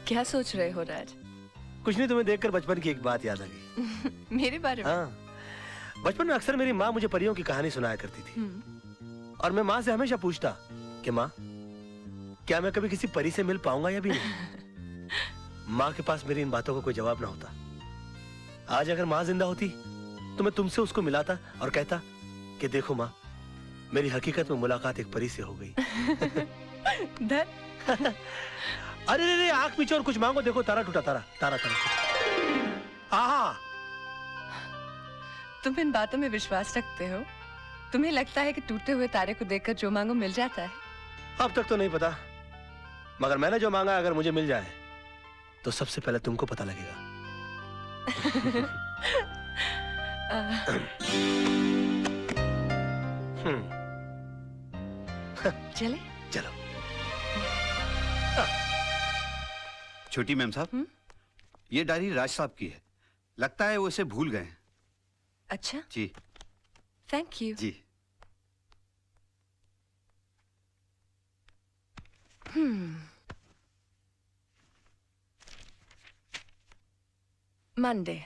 क्या सोच रहे हो राज? कुछ नहीं, तुम्हें देखकर बचपन की एक बात याद आ गई। मेरे बारे में? हाँ, बचपन में अक्सर मेरी माँ मुझे परियों की कहानी सुनाया करती थी। और मैं माँ से हमेशा पूछता कि माँ, क्या मैं कभी किसी परी से मिल पाऊंगा या भी नहीं? माँ के पास मेरी इन बातों का कोई जवाब ना होता। आज अगर माँ जिंदा होती तो मैं तुमसे उसको मिलाता और कहता कि देखो माँ, मेरी हकीकत में मुलाकात एक परी से हो गई। अरे रे आंख मीचो और कुछ मांगो, देखो तारा टूटा, तारा तारा तारा। आहा, तुम इन बातों में विश्वास रखते हो? तुम्हें लगता है कि टूटे हुए तारे को देखकर जो मांगो मिल जाता है? अब तक तो नहीं पता, मगर मैंने जो मांगा अगर मुझे मिल जाए तो सबसे पहले तुमको पता लगेगा। चले? चलो। छोटी मैम साहब, ये डायरी राज साहब की है। लगता है वो इसे भूल गए। अच्छा जी, थैंक यू जी। मंडे।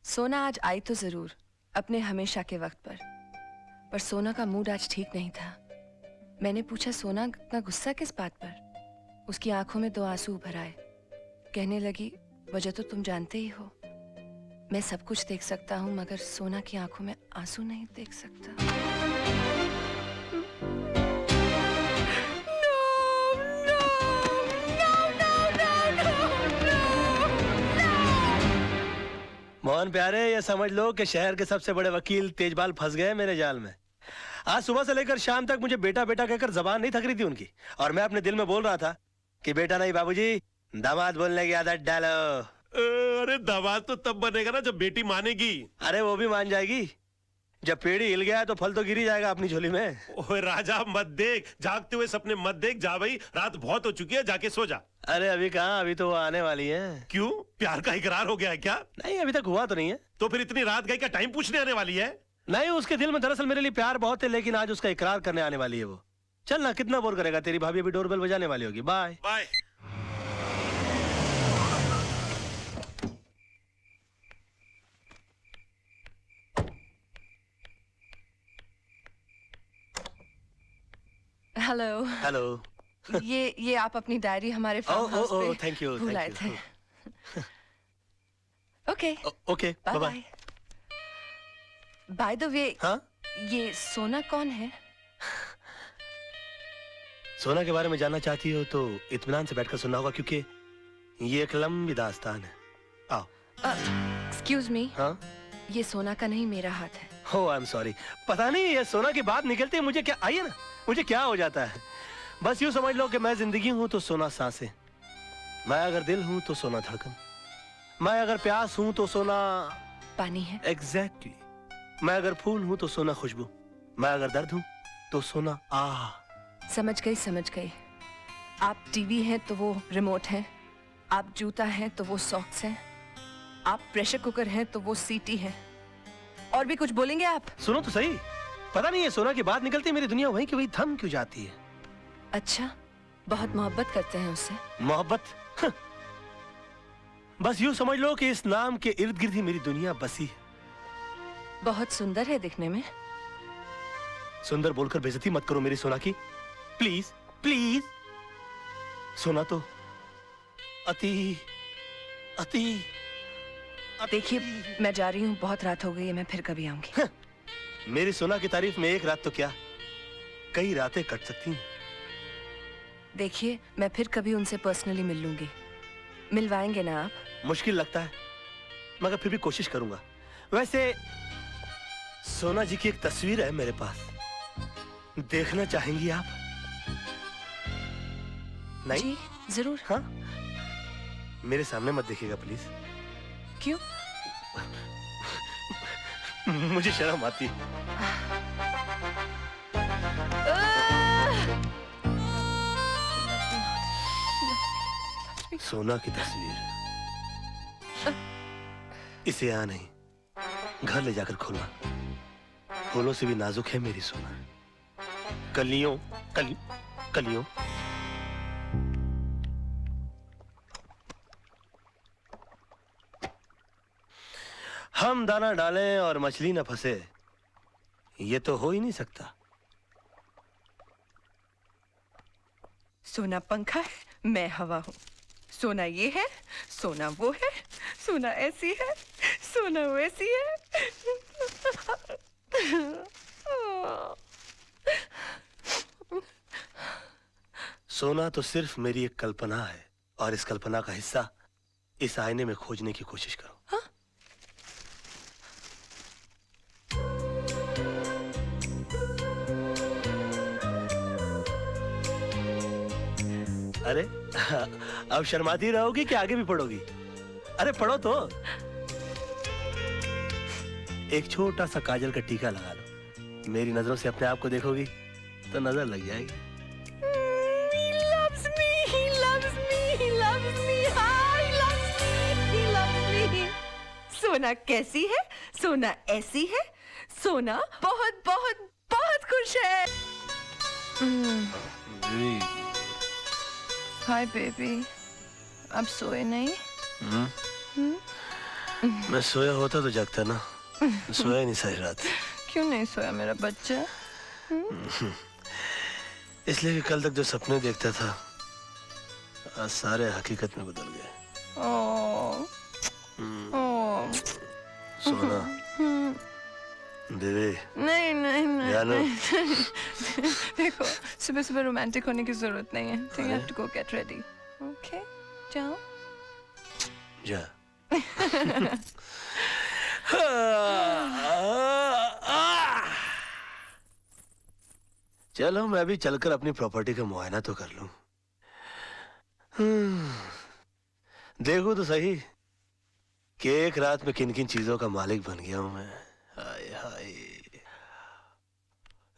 सोना आज आई तो जरूर अपने हमेशा के वक्त पर सोना का मूड आज ठीक नहीं था। मैंने पूछा सोना इतना गुस्सा किस बात पर? उसकी आंखों में 2 आंसू उभर आए। कहने लगी वजह तो तुम जानते ही हो, मैं सब कुछ देख सकता हूँ मगर सोना की आंखों में आंसू नहीं देख सकता। मोहन प्यारे, ये समझ लो कि शहर के सबसे बड़े वकील तेजपाल फंस गए मेरे जाल में। आज सुबह से लेकर शाम तक मुझे बेटा बेटा कहकर जबान नहीं थक रही थी उनकी, और मैं अपने दिल में बोल रहा था कि बेटा नहीं बाबूजी, दामाद बोलने की आदत डालो। अरे दामाद तो तब बनेगा ना जब बेटी मानेगी। अरे वो भी मान जाएगी, जब पेड़ हिल गया तो फल तो गिर ही जाएगा अपनी झोली में। ओए राजा मत देख, जागते हुए सपने मत देख। जा भाई, रात बहुत हो चुकी है, जाके सो जा। अरे अभी कहाँ, अभी तो वो आने वाली है। क्यों, प्यार का इकरार हो गया है क्या? नहीं, अभी तक हुआ तो नहीं है। तो फिर इतनी रात गई का टाइम पूछने आने वाली है? नहीं, उसके दिल में दरअसल मेरे लिए प्यार बहुत है, लेकिन आज उसका इकरार करने आने वाली है वो। चल ना, कितना बोर करेगा, तेरी भाभी अभी डोरबेल बजाने वाली होगी। Bye bye. हेलो। हेलो। ये आप अपनी डायरी हमारे फार्म हाउस पे थैंक यू, भूल आए थे। Okay okay, bye bye. By the way, हाँ, ये सोना कौन है? सोना के बारे में जानना चाहती हो तो इत्मीनान से बैठकर सुनना होगा, क्योंकि ये एक लंबी दास्तान है। आओ। Excuse me. हाँ, ये सोना का नहीं, मेरा हाथ है। हो, आई एम सॉरी। पता नहीं ये सोना की बात निकलती है मुझे क्या, आइए ना, मुझे क्या हो जाता है। बस यूं समझ लो कि मैं जिंदगी हूं तो सोना सांसें, मैं अगर दिल हूं तो सोना धड़कन, मैं अगर प्यास हूं तो सोना पानी है। एग्जैक्टली। मैं अगर फूल हूं तो सोना खुशबू, मैं अगर दर्द हूं तो सोना आह। समझ गई समझ गई। आप टीवी हैं तो वो रिमोट है, आप जूता हैं तो वो सॉक्स हैं, आप प्रेशर कुकर हैं तो वो सीटी है। और भी कुछ बोलेंगे आप? सुनो तो सही, पता नहीं ये सोना की बात निकलती है मेरी दुनिया वहीं की वहीं थम क्यों जाती है। अच्छा, बहुत मोहब्बत करते हैं उससे? मोहब्बत? बस यूं समझ लो कि इस नाम के इर्द गिर्द ही मेरी दुनिया बसी है। बहुत सुंदर है दिखने में। सुंदर बोलकर बेइज्जती मत करो मेरी सोना की, प्लीज प्लीज। सोना तो अति अति देखिए, मैं जा रही हूँ, बहुत रात हो गई है, मैं फिर कभी आऊंगी। मेरी सोना की तारीफ में एक रात तो क्या, कई रातें कट सकती हैं। देखिए, मैं फिर कभी उनसे पर्सनली मिल लूंगी। मिलवाएंगे ना आप? मुश्किल लगता है, मगर फिर भी कोशिश करूंगा। वैसे सोना जी की एक तस्वीर है मेरे पास, देखना चाहेंगी आप? नहीं? जी जरूर। हाँ, मेरे सामने मत देखिएगा प्लीज। क्यों? मुझे शर्म आती है। सोना की तस्वीर, इसे यहाँ नहीं, घर ले जाकर खोलना। फूलों से भी नाजुक है मेरी सोना, कलियों कलियों। हम दाना डालें और मछली न फंसे, ये तो हो ही नहीं सकता। सोना पंखा है, मैं हवा हूँ। सोना ये है, सोना वो है, सोना ऐसी है, सोना वैसी है। सोना तो सिर्फ मेरी एक कल्पना है, और इस कल्पना का हिस्सा इस आईने में खोजने की कोशिश करो। हाँ? अरे अब शर्माती रहोगी कि आगे भी पढ़ोगी? अरे पढ़ो तो। एक छोटा सा काजल का टीका लगा लो, मेरी नजरों से अपने आप को देखोगी तो नजर लग जाएगी। He loves me, he loves me, he loves me, he loves me, he loves me. सोना कैसी है, सोना ऐसी है, सोना बहुत बहुत बहुत खुश है। हाय बेबी, अब सोए नहीं? मैं सोया होता तो जगता ना, सोया नहीं सारी रात। क्यों नहीं सोया मेरा बच्चा? इसलिए कि कल तक जो सपने देखता था आज सारे हकीकत में बदल गए। सोना देवी, नहीं नहीं नहीं, जानो। नहीं। देखो सुबह सुबह रोमांटिक होने की जरूरत नहीं है। So you have to go get ready. Okay? जाओ। जा। चलो मैं भी चलकर अपनी प्रॉपर्टी का मुआयना तो कर लूं। देखो तो सही कि एक रात में किन किन चीजों का मालिक बन गया हूं मैं। हाय हाय।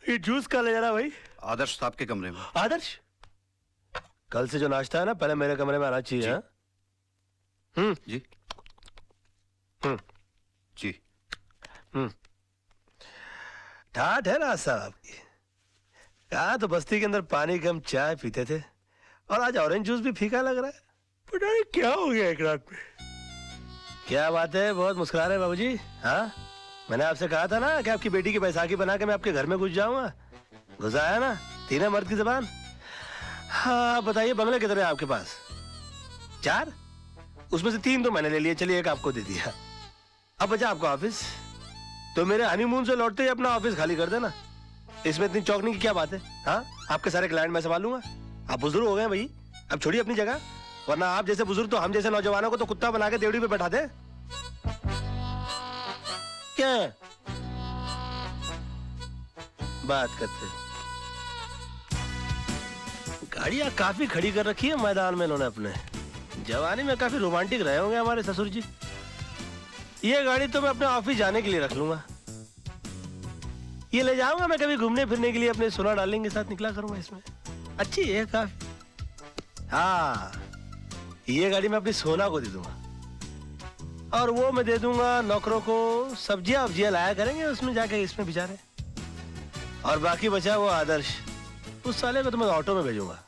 ये जूस कहाँ ले जा रहा भाई? आदर्श साहब के कमरे में। आदर्श, कल से जो नाश्ता है ना पहले मेरे कमरे में आना चाहिए। हाँ? जी जी। ठाठ है ना साहब आपकी। कहा तो बस्ती के अंदर पानी कम चाय पीते थे और आज ऑरेंज जूस भी फीका लग रहा है। पता नहीं क्या हो गया एक रात में। क्या बात है, बहुत मुस्कुरा रहे बाबूजी। हाँ, मैंने आपसे कहा था ना कि आपकी बेटी की बैसाखी बना के मैं आपके घर में घुस जाऊंगा। घुस आया ना, तीन मर्द की जबान। हाँ बताइए, बंगले कितने हैं आपके पास? 4? उसमें से 3 तो मैंने ले लिए, चलिए एक आपको दे दिया। अब बचा आपका ऑफिस, तो मेरे हनीमून से लौटते ही अपना ऑफिस खाली कर देना। इसमें इतनी चौंकने की क्या बात है? हाँ, आपके सारे क्लाइंट मैं संभालूंगा। आप बुजुर्ग हो गए भाई, अब छोड़िए अपनी जगह, वरना आप जैसे बुजुर्ग तो हम जैसे नौजवानों को तो कुत्ता बना के देवड़ी पे बैठा दे। क्या बात करते? गाड़ियां काफी खड़ी कर रखी है मैदान में इन्होंने अपने। जवानी में काफी रोमांटिक रहे होंगे हमारे ससुर जी। ये गाड़ी तो मैं अपने ऑफिस जाने के लिए रख लूंगा। ये ले जाऊंगा मैं कभी घूमने फिरने के लिए, अपने सोना डार्लिंग के साथ निकला करूंगा इसमें। अच्छी है काफी। हाँ, ये गाड़ी मैं अपनी सोना को दे दूंगा और वो मैं दे दूंगा नौकरों को। सब्जियां वब्जियां लाया करेंगे उसमें जाके, इसमें बेचारे। और बाकी बचा वो आदर्श, उस साले को तो मैं ऑटो में भेजूंगा।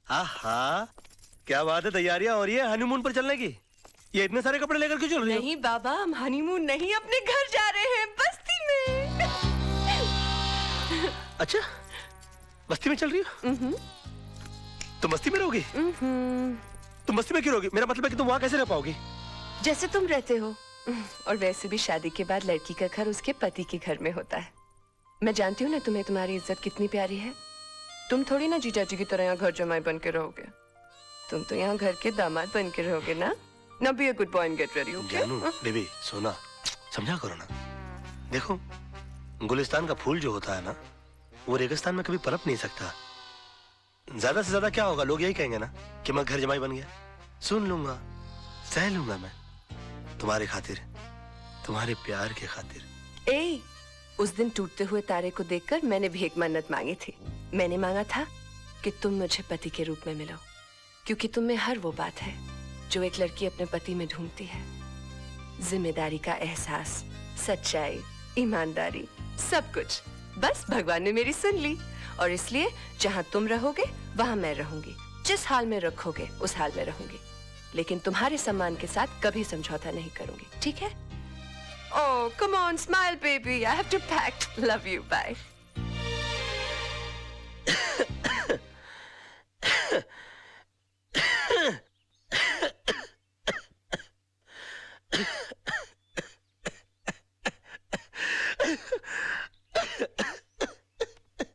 आहा, क्या बात है, तैयारियां हो रही है हनीमून पर चलने की। ये इतने सारे कपड़े लेकर क्यों चल रही हो? नहीं बाबा, हम हनीमून नहीं अपने घर जा रहे हैं, बस्ती में। अच्छा, बस्ती में चल रही हो? तुम बस्ती में रहोगी? तुम बस्ती में क्यों रहोगी? मेरा मतलब है कि तुम वहाँ कैसे रह पाओगी? जैसे तुम रहते हो, और वैसे भी शादी के बाद लड़की का घर उसके पति के घर में होता है। मैं जानती हूँ ना तुम्हें तुम्हारी इज्जत कितनी प्यारी है। तुम थोड़ी ना जीजा जी की तरह यहाँ घर जमाई बन के रहोगे। तुम तो यहाँ घर के दामाद बन के रहोगे ना। Now be a good boy and get ready, okay? जानू, बेबी, सोना, समझा करो ना। देखो, गुलिस्तान का फूल जो होता है ना, वो रेगिस्तान में कभी पनप नहीं सकता। ज्यादा से ज्यादा क्या होगा, लोग यही कहेंगे ना कि मैं घर जमाई बन गया। सुन लूंगा, सह लूंगा मैं, तुम्हारे खातिर, तुम्हारे प्यार के खातिर। ए, उस दिन टूटते हुए तारे को देखकर मैंने भीख मन्नत मांगी थी। मैंने मांगा था कि तुम मुझे पति के रूप में मिलो, क्योंकि तुम में हर वो बात है जो एक लड़की अपने पति में ढूंढती है। जिम्मेदारी का एहसास, सच्चाई, ईमानदारी, सब कुछ। बस भगवान ने मेरी सुन ली, और इसलिए जहां तुम रहोगे वहां मैं रहूंगी। जिस हाल में रखोगे उस हाल में रहूंगी, लेकिन तुम्हारे सम्मान के साथ कभी समझौता नहीं करूंगी, ठीक है? Oh, come on, smile baby, I have to pack. Love you, bye.